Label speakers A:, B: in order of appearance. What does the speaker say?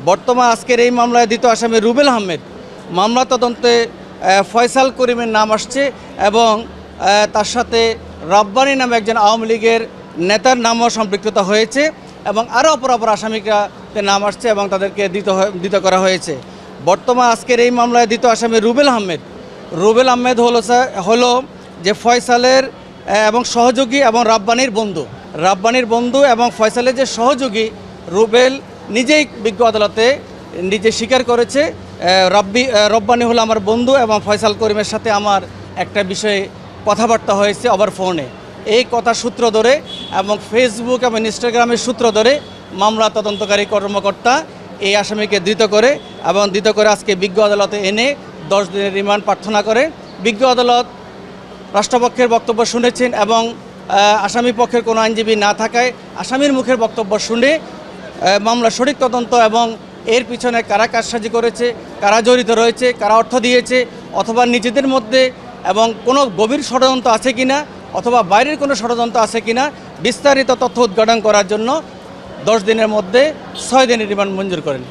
A: বর্তমান আজকের এই মামলায় দ্বিতীয় আসামি রুবেল আহমেদ মামলা তদন্তে ফয়সাল করিমের নাম আসছে এবং তার সাথে রব্বানী নামে একজন আওয়ামী লীগের নেতার নামও সম্পৃক্ততা হয়েছে এবং আরও অপর আসামিকে নাম আসছে এবং তাদেরকে দিত করা হয়েছে। বর্তমান আজকের এই মামলায় দ্বিতীয় আসামি রুবেল আহমেদ হলো যে ফয়সালের এবং সহযোগী এবং রাব্বানির বন্ধু এবং ফয়সালের যে সহযোগী রুবেল নিজেই বিজ্ঞ আদালতে নিজে স্বীকার করেছে রব্বানি হলো আমার বন্ধু এবং ফয়সাল করিমের সাথে আমার একটা বিষয়ে কথাবার্তা হয়েছে ওভার ফোনে। এই কথা সূত্র ধরে এবং ফেসবুক এবং ইনস্টাগ্রামের সূত্র ধরে মামলা তদন্তকারী কর্মকর্তা এই আসামিকে ধৃত করে আজকে বিজ্ঞ আদালতে এনে 10 দিনের রিমান্ড প্রার্থনা করে। বিজ্ঞ আদালত রাষ্ট্রপক্ষের বক্তব্য শুনেছেন এবং আসামি পক্ষের কোনো আইনজীবী না থাকায় আসামির মুখের বক্তব্য শুনে মামলা সঠিক তদন্ত এবং এর পিছনে কারা কারসাজি করেছে, কারা জড়িত রয়েছে, কারা অর্থ দিয়েছে অথবা নিজেদের মধ্যে এবং কোনো গভীর ষড়যন্ত্র আছে কিনা অথবা বাইরের কোনো ষড়যন্ত্র আছে কিনা বিস্তারিত তথ্য উদ্ঘাটন করার জন্য 10 দিনের মধ্যে 6 দিনের রিমান্ড মঞ্জুর করেন।